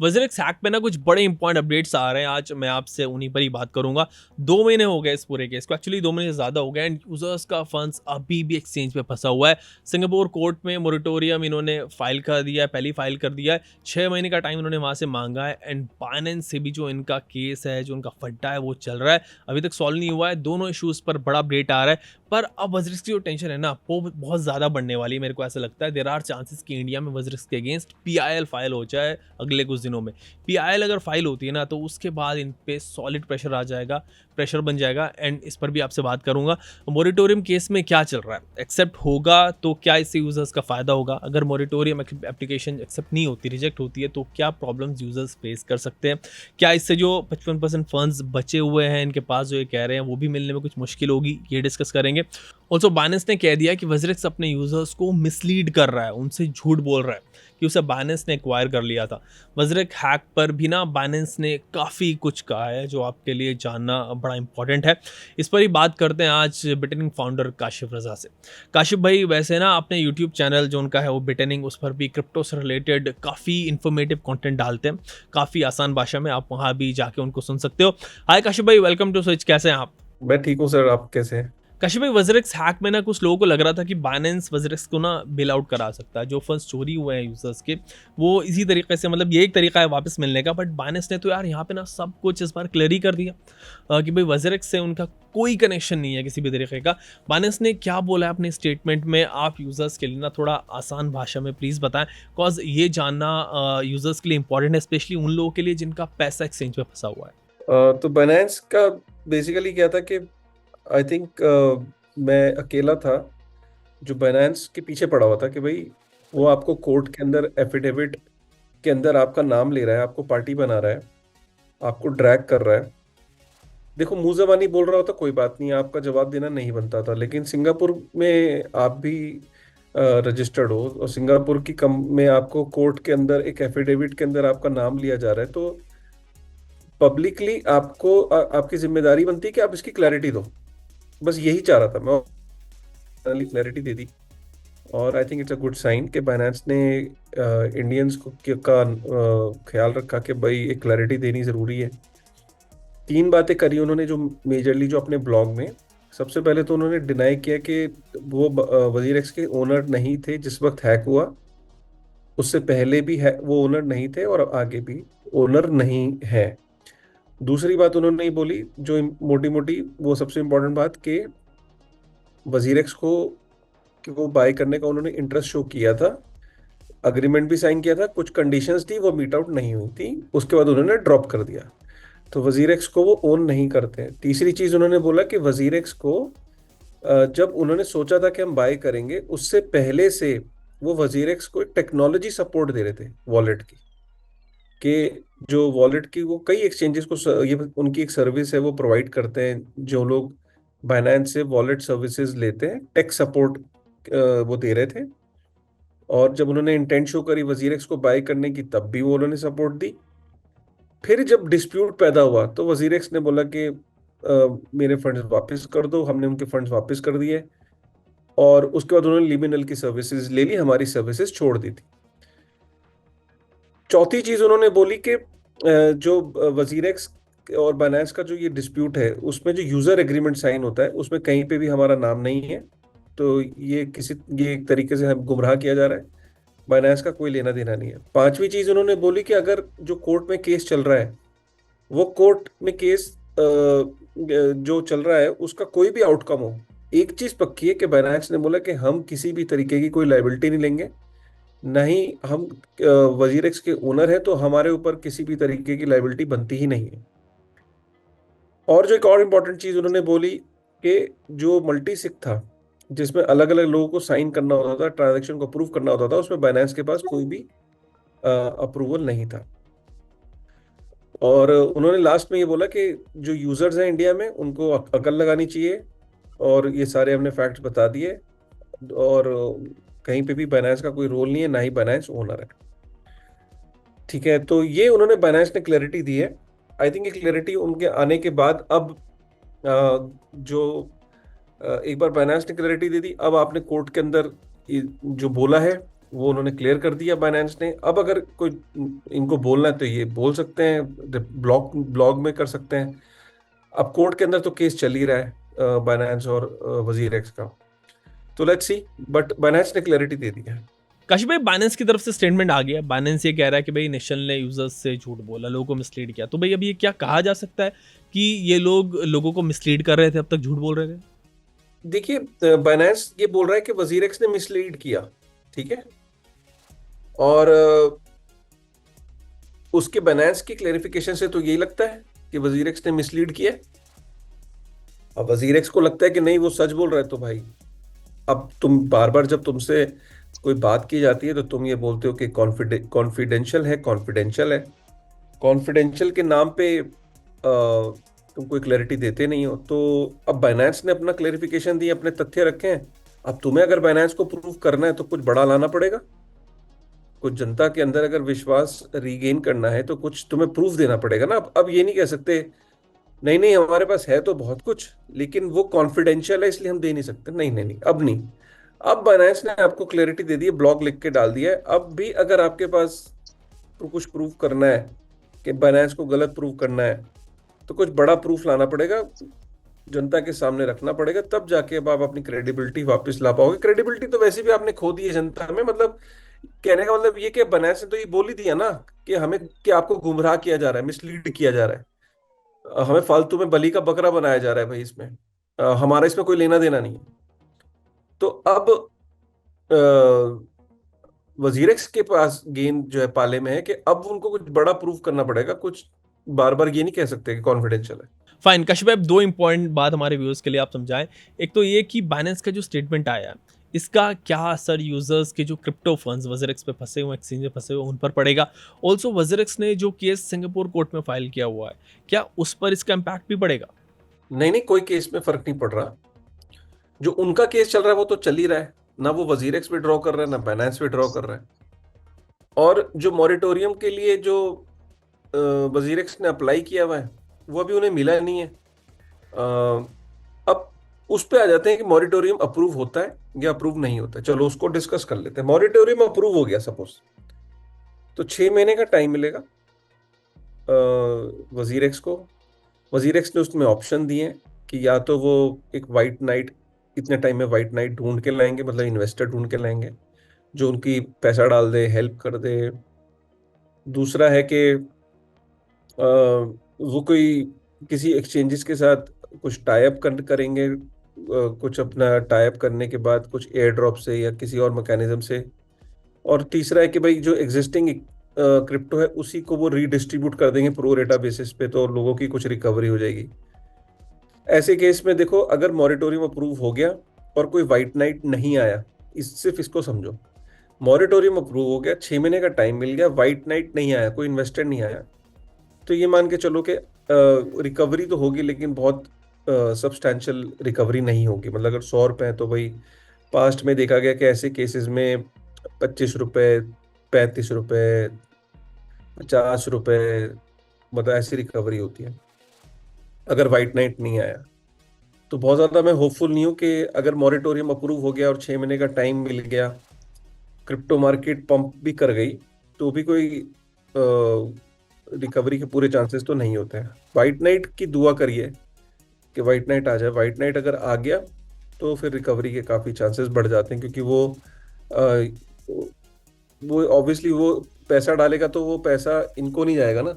वज़ीरिक्स hack पे ना कुछ बड़े इंपॉर्टेंट अपडेट्स आ रहे हैं। आज मैं आपसे उन्हीं पर ही बात करूँगा। 2 महीने हो गए इस पूरे केस को, एक्चुअली 2 महीने से ज़्यादा हो गए एंड यूज़र्स का फंड्स अभी भी एक्सचेंज पे फँसा हुआ है। सिंगापुर कोर्ट में मोरेटोरियम इन्होंने फाइल कर दिया है, पहले ही फाइल कर दिया है। 6 महीने का टाइम इन्होंने वहाँ से माँगा है एंड बाइनेंस से भी जो इनका केस है, जो उनका फड्डा है वो चल रहा है। अभी तक सॉल्व नहीं हुआ है। दोनों इश्यूज़ पर बड़ा अपडेट आ रहा है। पर अब वज़ीरिक्स की जो टेंशन है ना, वो बहुत ज़्यादा बढ़ने वाली है, मेरे को ऐसा लगता है। देयर आर चांसेस कि इंडिया में वज़ीरिक्स के अगेंस्ट पीआईएल फाइल हो जाए अगले कुछ दिनों में। पीआईएल अगर फाइल होती है ना, तो उसके बाद इन पे सॉलिड प्रेशर आ जाएगा, प्रेशर बन जाएगा एंड इस पर भी आपसे बात करूंगा। मोरेटोरियम केस में क्या चल रहा है, एक्सेप्ट होगा तो क्या इससे यूजर्स का फायदा होगा, अगर मोरेटोरियम एप्लीकेशन एक्सेप्ट नहीं होती, रिजेक्ट होती है, तो क्या प्रॉब्लम्स यूजर्स फेस कर सकते हैं, क्या इससे जो 55% फंड्स बचे हुए हैं इनके पास जो ये कह रहे हैं वो भी मिलने में कुछ मुश्किल होगी, ये डिस्कस करेंगे। ऑल्सो बाइनेंस ने कह दिया कि वज़ीरिक्स अपने यूजर्स को मिसलीड कर रहा है, उनसे झूठ बोल रहा है कि उसे बाइनेंस ने एक्वायर कर लिया था। वज़ीरिक हैक पर भी ना बाइनेंस ने काफ़ी कुछ कहा है जो आपके लिए जानना बड़ा इंपॉर्टेंट है। इस पर ही बात करते हैं आज बिटनिंग फाउंडर काशिफ रज़ा से। काशिफ भाई वैसे ना अपने यूट्यूब चैनल जो उनका है वो बिटनिंग, उस पर भी क्रिप्टो से रिलेटेड काफ़ी इन्फॉर्मेटिव कंटेंट डालते हैं, काफ़ी आसान भाषा में, आप वहाँ भी जाके उनको सुन सकते हो। हाय काशिफ भाई, वेलकम टू स्विच, कैसे हैं आप? मैं ठीक हूँ सर। आप कैसे हैं? काशिफ भाई, वज़ीरिक्स हैक में ना कुछ लोगों को लग रहा था कि बाइनेंस वज़ीरिक्स को ना बेल आउट करा सकता है, जो फंड्स चोरी हुए हैं यूजर्स के, वो इसी तरीके से, मतलब ये एक तरीका है वापस मिलने का। बट बाइनेंस ने तो यार यहाँ पे ना सब कुछ इस बार क्लियर ही कर दिया कि भाई वज़ीरिक्स से उनका कोई कनेक्शन नहीं है किसी भी तरीके का। बाइनेंस ने क्या बोला है अपने स्टेटमेंट में, आप यूजर्स के लिए ना थोड़ा आसान भाषा में प्लीज़ बताएं, बिकॉज ये जानना यूजर्स के लिए इंपॉर्टेंट है, स्पेशली उन लोगों के लिए जिनका पैसा एक्सचेंज में फंसा हुआ है। तो बाइनेंस का बेसिकली क्या था कि आई थिंक मैं अकेला था जो बाइनेंस के पीछे पड़ा हुआ था कि भाई वो आपको कोर्ट के अंदर एफिडेविट के अंदर आपका नाम ले रहा है, आपको पार्टी बना रहा है, आपको ड्रैग कर रहा है। देखो, मुंह ज़बानी बोल रहा होता कोई बात नहीं, आपका जवाब देना नहीं बनता था, लेकिन सिंगापुर में आप भी रजिस्टर्ड हो और सिंगापुर की कम में आपको कोर्ट के अंदर एक एफिडेविट के अंदर आपका नाम लिया जा रहा है, तो पब्लिकली आपको आपकी जिम्मेदारी बनती है कि आप इसकी क्लैरिटी दो। बस यही चाह रहा था मैं, फाइनली क्लैरिटी दे दी। और I think it's a good sign कि बाइनेंस ने इंडियंस को का ख्याल रखा कि भाई एक क्लैरिटी देनी ज़रूरी है। 3 बातें करी उन्होंने जो मेजरली जो अपने ब्लॉग में। सबसे पहले तो उन्होंने डिनाई किया कि वो वजीरेक्स के ओनर नहीं थे जिस वक्त हैक हुआ, उससे पहले भी है वो ओनर नहीं थे और आगे भी ओनर नहीं है। दूसरी बात उन्होंने ये बोली जो मोटी मोटी वो सबसे इम्पोर्टेंट बात कि वजीरेक्स को कि वो बाय करने का उन्होंने इंटरेस्ट शो किया था, अग्रीमेंट भी साइन किया था, कुछ कंडीशंस थी वो मीट आउट नहीं हुई थी, उसके बाद उन्होंने ड्रॉप कर दिया। तो वजीरेक्स को वो ओन नहीं करते हैं। तीसरी चीज उन्होंने बोला कि वजीरेक्स को जब उन्होंने सोचा था कि हम बाय करेंगे उससे पहले से वो वजीरेक्स को टेक्नोलॉजी सपोर्ट दे रहे थे वॉलेट की, कि जो वॉलेट की वो कई एक्सचेंजेस को ये उनकी एक सर्विस है, वो प्रोवाइड करते हैं। जो लोग बाइनेंस से वॉलेट सर्विसेज लेते हैं, टेक सपोर्ट वो दे रहे थे। और जब उन्होंने इंटेंट शो करी वजीरेक्स को बाय करने की, तब भी वो उन्होंने सपोर्ट दी। फिर जब डिस्प्यूट पैदा हुआ तो वजीरेक्स ने बोला कि मेरे फंड्स वापस कर दो। हमने उनके फंड्स वापस कर दिए और उसके बाद उन्होंने लिमिनल की सर्विसेज ले ली, हमारी सर्विसेज छोड़ दी थी। चौथी चीज उन्होंने बोली कि जो वजीरेक्स और बाइनेंस का जो ये डिस्प्यूट है, उसमें जो यूजर एग्रीमेंट साइन होता है उसमें कहीं पे भी हमारा नाम नहीं है। तो ये एक तरीके से हम गुमराह किया जा रहा है, बाइनेंस का कोई लेना देना नहीं है। पांचवी चीज उन्होंने बोली कि अगर जो कोर्ट में केस चल रहा है, वो कोर्ट में केस जो चल रहा है उसका कोई भी आउटकम हो, एक चीज पक्की है कि बाइनेंस ने बोला कि हम किसी भी तरीके की कोई लाइबिलिटी नहीं लेंगे, नहीं हम वजीरेक्स के ओनर है, तो हमारे ऊपर किसी भी तरीके की लाइबिलिटी बनती ही नहीं है। और जो एक और इम्पोर्टेंट चीज उन्होंने बोली कि जो मल्टी सिक था, जिसमें अलग अलग लोगों को साइन करना होता था, ट्रांजैक्शन को अप्रूव करना होता था, उसमें बाइनेंस के पास कोई भी अप्रूवल नहीं था। और उन्होंने लास्ट में ये बोला कि जो यूजर्स हैं इंडिया में उनको अकल लगानी चाहिए, और ये सारे हमने फैक्ट्स बता दिए। और कहीं पे भी बाइनेंस का कोई रोल नहीं है, ना ही बाइनेंस ओनर है। ठीक है, तो ये उन्होंने बाइनेंस ने क्लैरिटी दी है। आई थिंक ये क्लैरिटी उनके आने के बाद अब जो एक बार बाइनेंस ने क्लैरिटी दे दी, अब आपने कोर्ट के अंदर जो बोला है वो उन्होंने क्लियर कर दिया बाइनेंस ने। अब अगर कोई इनको बोलना है तो ये बोल सकते हैं, ब्लॉग ब्लॉग में कर सकते हैं। अब कोर्ट के अंदर तो केस चल ही रहा है बाइनेंस और वजीर एक्स का, तो लेट्स सी। बट बाइनेंस ने क्लैरिटी दे दिया है। काशिफ भाई, बाइनेंस की तरफ से स्टेटमेंट आ गया। बाइनेंस ये कह रहा है कि भाई निशल ने यूजर्स से झूठ बोला, लोगों को मिसलीड किया। तो भाई अभी ये क्या कहा जा सकता है कि ये लोग लोगों को मिसलीड कर रहे थे, अब तक झूठ बोल रहे थे? देखिए, बाइनेंस ये बोल रहा है कि वजीर एक्स ने मिसलीड किया, ठीक है। और उसके बाइनेंस की क्लेरिफिकेशन से तो यही लगता है कि वजीर एक्स ने मिसलीड किया है। अब वजीर एक्स को लगता है कि नहीं वो सच बोल रहा है, तो भाई अब तुम बार बार जब तुमसे कोई बात की जाती है तो तुम ये बोलते हो कि कॉन्फिडेंशियल है, कॉन्फिडेंशियल है। कॉन्फिडेंशियल के नाम पे तुम कोई क्लैरिटी देते नहीं हो। तो अब बाइनेंस ने अपना क्लैरिफिकेशन दिया, अपने तथ्य रखे हैं। अब तुम्हें अगर बाइनेंस को प्रूव करना है तो कुछ बड़ा लाना पड़ेगा। कुछ जनता के अंदर अगर विश्वास रीगेन करना है तो कुछ तुम्हें प्रूफ देना पड़ेगा ना। अब ये नहीं कह सकते नहीं नहीं हमारे पास है तो बहुत कुछ, लेकिन वो कॉन्फिडेंशियल है इसलिए हम दे नहीं सकते। नहीं नहीं नहीं, अब नहीं। अब बाइनेंस ने आपको क्लैरिटी दे दी है, ब्लॉग लिख के डाल दिया है। अब भी अगर आपके पास कुछ प्रूफ करना है कि बाइनेंस को गलत प्रूफ करना है, तो कुछ बड़ा प्रूफ लाना पड़ेगा, जनता के सामने रखना पड़ेगा, तब जाके अब आप अपनी क्रेडिबिलिटी वापस ला पाओगे। क्रेडिबिलिटी तो वैसे भी आपने खो दी है जनता में। मतलब कहने का मतलब ये कि बाइनेंस ने तो ये बोल ही दिया ना कि हमें, कि आपको गुमराह किया जा रहा है, मिसलीड किया जा रहा है, हमें फालतू में बलि का बकरा बनाया जा रहा है भाई इसमें, हमारा इसमें कोई लेना देना नहीं है। तो अब अ, वजीरेक्स के पास गेंद जो है पाले में है कि अब उनको कुछ बड़ा प्रूफ करना पड़ेगा। कुछ बार बार ये नहीं कह सकते कि कॉन्फिडेंशियल है। फाइन काशिफ भाई, अब दो इंपॉर्टेंट बात हमारे व्यूअर्स के लिए आप समझाएं। एक तो ये कि बाइनेंस का जो स्टेटमेंट आया है, इसका क्या असर यूजर्स के जो क्रिप्टो फंड्स वजरेक्स पे फंसे हुए, एक्सचेंज पे फंसे हुए, उन पर पड़ेगा? ऑल्सो वजरेक्स ने जो केस सिंगापुर कोर्ट में फाइल किया हुआ है, क्या उस पर इसका इम्पैक्ट भी पड़ेगा? नहीं नहीं, कोई केस में फर्क नहीं पड़ रहा। जो उनका केस चल रहा है वो तो चल ही रहा है। ना वो वजीरेक्स विड्रॉ कर रहा है, ना बाइनेंस विड्रॉ कर रहा है। और जो मॉरिटोरियम के लिए जो वजीरेक्स ने अप्लाई किया हुआ है, वो अभी उन्हें मिला नहीं है। अब उस पे आ जाते हैं कि मॉरिटोरियम अप्रूव होता है या अप्रूव नहीं होता है। चलो उसको डिस्कस कर लेते हैं। मॉरिटोरियम अप्रूव हो गया सपोज, तो 6 महीने का टाइम मिलेगा वजीर एक्स को। वजीर एक्स ने उसमें ऑप्शन दिए हैं कि या तो वो एक वाइट नाइट, इतने टाइम में वाइट नाइट ढूंढ के लाएंगे, मतलब इन्वेस्टर ढूंढ के लाएंगे जो उनकी पैसा डाल दे, हेल्प कर दे। दूसरा है कि वो कोई किसी एक्सचेंजेस के साथ कुछ टाई अप करेंगे, कुछ अपना टाई अप करने के बाद कुछ एयर ड्रॉप से या किसी और मैकेनिज्म से। और तीसरा है कि भाई जो एग्जिस्टिंग क्रिप्टो है उसी को वो रीडिस्ट्रीब्यूट कर देंगे प्रो रेटा बेसिस पे, तो लोगों की कुछ रिकवरी हो जाएगी। ऐसे केस में देखो, अगर मॉरिटोरियम अप्रूव हो गया और कोई वाइट नाइट नहीं आया, सिर्फ इसको समझो, मॉरिटोरियम अप्रूव हो गया, 6 महीने का टाइम मिल गया, वाइट नाइट नहीं आया, कोई इन्वेस्टर नहीं आया, तो ये मान के चलो कि रिकवरी तो होगी लेकिन बहुत सब्सटैंशियल रिकवरी नहीं होगी। मतलब अगर 100 रुपए है तो भाई पास्ट में देखा गया कि ऐसे केसेस में 25 रुपए, 35 रुपए, 50 रुपए, मतलब ऐसी रिकवरी होती है अगर वाइट नाइट नहीं आया। तो बहुत ज़्यादा मैं होपफुल नहीं हूँ कि अगर मॉरिटोरियम अप्रूव हो गया और 6 महीने का टाइम मिल गया, क्रिप्टो मार्केट पंप भी कर गई, तो भी कोई रिकवरी के पूरे चांसेस तो नहीं होते हैं। वाइट नाइट की दुआ करिए कि वाइट नाइट आ जाए। वाइट नाइट अगर आ गया तो फिर रिकवरी के काफ़ी चांसेस बढ़ जाते हैं, क्योंकि वो ऑब्वियसली वो पैसा डालेगा तो वो पैसा इनको नहीं जाएगा ना।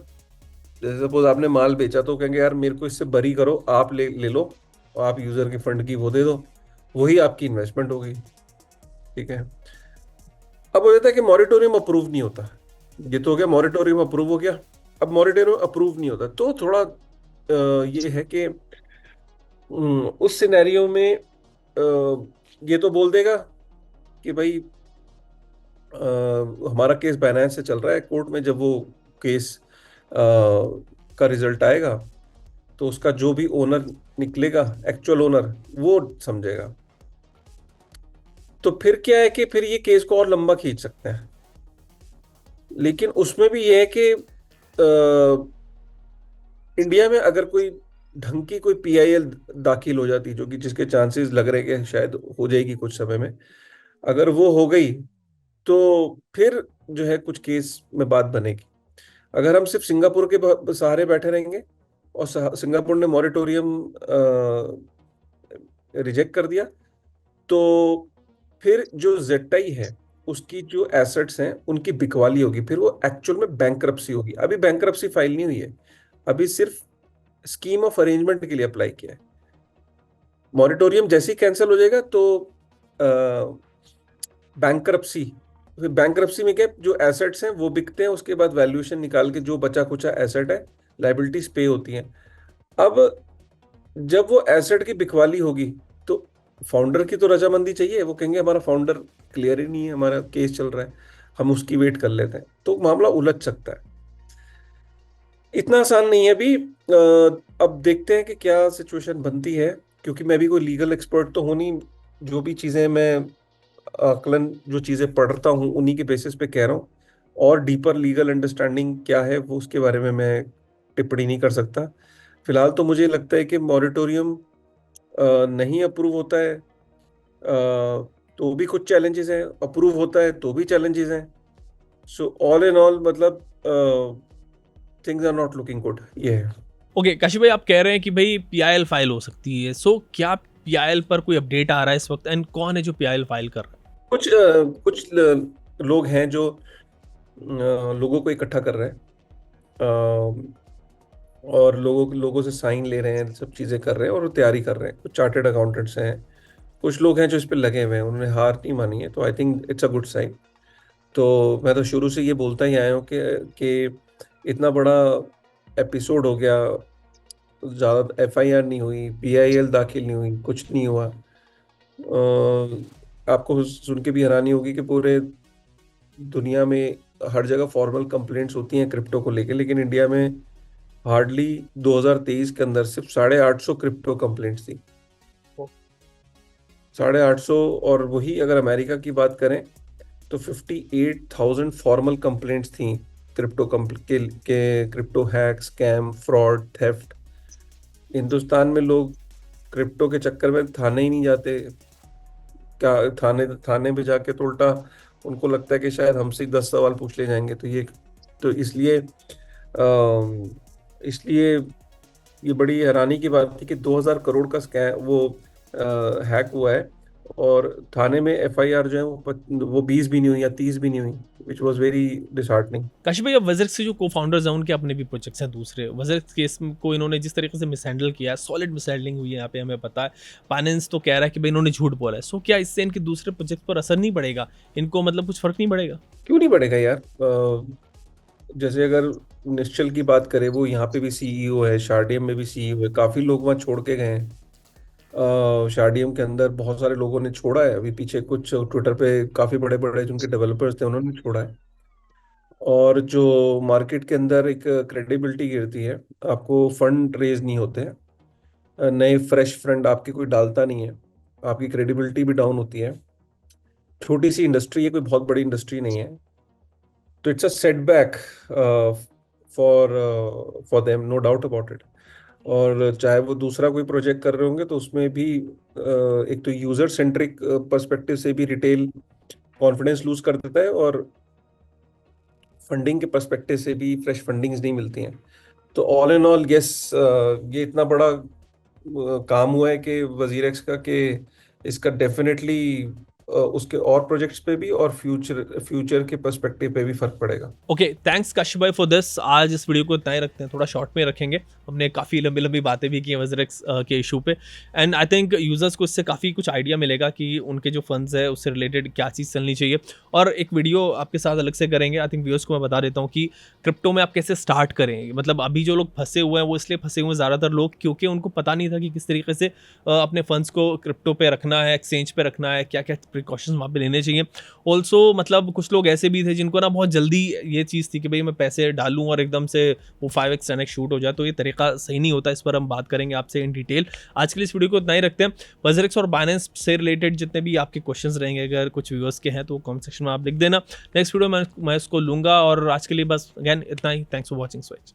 जैसे सपोज आपने माल बेचा तो कहेंगे यार मेरे को इससे बरी करो, आप ले ले लो, और आप यूजर के फंड की वो दे दो, वही आपकी इन्वेस्टमेंट होगी। ठीक है। अब हो जाता है कि मॉरिटोरियम अप्रूव नहीं होता। ये तो हो गया, मॉरिटोरियम अप्रूव हो गया। अब मॉरिटोरियम अप्रूव नहीं होता तो थोड़ा ये है कि उस सिनेरियो में ये तो बोल देगा कि भाई हमारा केस बाइनेंस से चल रहा है कोर्ट में। जब वो केस का रिजल्ट आएगा तो उसका जो भी ओनर निकलेगा, एक्चुअल ओनर, वो समझेगा। तो फिर क्या है कि फिर ये केस को और लंबा खींच सकते हैं। लेकिन उसमें भी ये है कि इंडिया में अगर कोई ढंग की कोई पीआईएल दाखिल हो जाती, जो कि जिसके चांसेस लग रहे हैं कि शायद हो जाएगी कुछ समय में, अगर वो हो गई तो फिर जो है कुछ केस में बात बनेगी। अगर हम सिर्फ सिंगापुर के सहारे बैठे रहेंगे और सिंगापुर ने मॉरिटोरियम रिजेक्ट कर दिया, तो फिर जो जेटाई है उसकी जो एसेट्स हैं उनकी बिकवाली होगी, फिर वो एक्चुअल में बैंकरप्सी होगी। अभी बैंकरप्सी फाइल नहीं हुई है, अभी सिर्फ स्कीम ऑफ अरेंजमेंट के लिए अप्लाई किया है। मॉरिटोरियम जैसे ही कैंसिल हो जाएगा तो बैंकरप्सी, फिर बैंकरप्सी में क्या, जो एसेट्स हैं वो बिकते हैं, उसके बाद वैल्यूएशन निकाल के जो बचा कुचा एसेट है, लाइबिलिटीज पे होती हैं। अब जब वो एसेट की बिकवाली होगी तो फाउंडर की तो रजामंदी चाहिए, वो कहेंगे हमारा फाउंडर क्लियर ही नहीं है, हमारा केस चल रहा है, हम उसकी वेट कर लेते हैं, तो मामला उलझ सकता है। इतना आसान नहीं है अभी। अब देखते हैं कि क्या सिचुएशन बनती है, क्योंकि मैं भी कोई लीगल एक्सपर्ट तो हूं नहीं। जो भी चीज़ें मैं आकलन, जो चीज़ें पढ़ता हूँ उन्हीं के बेसिस पे कह रहा हूँ, और डीपर लीगल अंडरस्टैंडिंग क्या है वो उसके बारे में मैं टिप्पणी नहीं कर सकता। फिलहाल तो मुझे लगता है कि मॉरिटोरियम नहीं अप्रूव होता है तो भी कुछ चैलेंजेस हैं, अप्रूव होता है तो भी चैलेंजेस हैं। सो ऑल इन ऑल मतलब things are not looking good, ये है। ओके काशी भाई, आप कह रहे हैं कि भाई पीआईएल फाइल हो सकती है, सो क्या पीआईएल पर कोई अपडेट आ रहा है इस वक्त, एंड कौन है जो पीआईएल फाइल कर रहा है? कुछ लोग हैं जो लोगों को इकट्ठा कर रहे हैं, और लोगों से साइन ले रहे हैं, सब चीज़ें कर रहे हैं और तैयारी कर रहे हैं। कुछ चार्टर्ड अकाउंटेंट्स हैं, कुछ लोग हैं जो इस पे लगे हुए हैं, उन्होंने हार नहीं मानी है, तो I think it's a good sign. तो मैं तो शुरू से ये बोलता ही आया हूँ कि इतना बड़ा एपिसोड हो गया, ज़्यादा एफआईआर नहीं हुई, पीआईएल दाखिल नहीं हुई, कुछ नहीं हुआ। आपको सुन के भी हैरानी होगी कि पूरे दुनिया में हर जगह फॉर्मल कंप्लेंट्स होती हैं क्रिप्टो को लेके, लेकिन इंडिया में हार्डली 2023 के अंदर सिर्फ 850 क्रिप्टो कंप्लेंट्स थी। 850, और वही अगर अमेरिका की बात करें तो 58,000 फॉर्मल कंप्लेंट्स थी क्रिप्टो के crypto hack, scam, fraud, theft. Hindustan में लोग क्रिप्टो के चक्कर में थाने ही नहीं जाते। क्या थाने पे जाके तो उल्टा उनको लगता है कि शायद हमसे 10 सवाल पूछ ले जाएंगे, तो ये तो इसलिए ये बड़ी हैरानी की बात थी कि 2000 करोड़ का स्कैम वो हैक हुआ है, और थाने में एफआईआर जो है वो 20 भी नहीं हुई या 30 भी नहीं हुई, which was very disheartening. Kashi भाई, अब वजर्स के जो को फाउंडर्स हैं उनके अपने भी प्रोजेक्ट्स हैं दूसरे। वजर्स केस को इन्होंने जिस तरीके से मिसहैंडल किया है, सॉलिड मिसहैंडलिंग हुई है यहाँ पे, हमें पता है। फाइनेंस तो कह रहा है कि भाई इन्होंने झूठ बोला है, सो क्या इससे इनके दूसरे प्रोजेक्ट पर असर नहीं पड़ेगा, इनको मतलब कुछ फर्क नहीं पड़ेगा? क्यों नहीं बढ़ेगा यार? जैसे अगर निश्चल की बात करें, वो यहाँ पे भी सीईओ है, शार्डियम में भी सीईओ है, काफी लोग वहाँ छोड़ के गए हैं। शार्डियम के अंदर बहुत सारे लोगों ने छोड़ा है, अभी पीछे कुछ ट्विटर पे काफी बड़े बड़े जिनके डेवलपर्स थे उन्होंने छोड़ा है। और जो मार्केट के अंदर एक क्रेडिबिलिटी गिरती है, आपको फंड रेज नहीं होते हैं, नए फ्रेश फंड आपके कोई डालता नहीं है, आपकी क्रेडिबिलिटी भी डाउन होती है। छोटी सी इंडस्ट्री है, कोई बहुत बड़ी इंडस्ट्री नहीं है, तो it's a setback for for them, no doubt about it. और चाहे वो दूसरा कोई प्रोजेक्ट कर रहे होंगे तो उसमें भी एक तो यूजर सेंट्रिक पर्सपेक्टिव से भी रिटेल कॉन्फिडेंस लूज कर देता है, और फंडिंग के पर्सपेक्टिव से भी फ्रेश फंडिंग्स नहीं मिलती हैं। तो ऑल इन ऑल यस, ये इतना बड़ा काम हुआ है कि वजीर एक्स का, कि इसका डेफिनेटली उसके और प्रोजेक्ट्स पे भी और फ्यूचर के पर्सपेक्टिव पे भी फर्क पड़ेगा। ओके, थैंक्स काशी भाई फॉर दिस। आज इस वीडियो को इतना ही रखते हैं, थोड़ा शॉर्ट में रखेंगे। हमने काफ़ी लंबी लंबी बातें भी की हैं वजरेक्स के इशू पे, एंड आई थिंक यूजर्स को इससे काफ़ी कुछ आइडिया मिलेगा कि उनके जो फंड्स है उससे रिलेटेड क्या चीज़ चलनी चाहिए। और एक वीडियो आपके साथ अलग से करेंगे। आई थिंक व्यूअर्स को मैं बता देता हूँ कि क्रिप्टो में आप कैसे स्टार्ट करें। मतलब अभी जो लोग फंसे हुए हैं वो इसलिए फंसे हुए हैं ज़्यादातर लोग, क्योंकि उनको पता नहीं था कि किस तरीके से अपने फंड्स को क्रिप्टो पे रखना है, एक्सचेंज पे रखना है, क्या क्या प्रिकॉशंस वहाँ पे लेने चाहिए। ऑल्सो मतलब कुछ लोग ऐसे भी थे जिनको ना बहुत जल्दी ये चीज़ थी कि भाई मैं पैसे डालूं और एकदम से वो 5x 10x शूट हो जाए, तो ये तरीका सही नहीं होता। इस पर हम बात करेंगे आपसे इन डिटेल। आज के लिए इस वीडियो को इतना ही रखते हैं। वजरेक्स और बाइनेंस से रिलेटेड जितने भी आपके क्वेश्चंस रहेंगे, अगर कुछ व्यूअर्स के हैं तो कमेंट सेक्शन में आप लिख देना। नेक्स्ट वीडियो मैं इसको लूँगा, और आज के लिए बस अगेन इतना ही। Thanks for watching switch.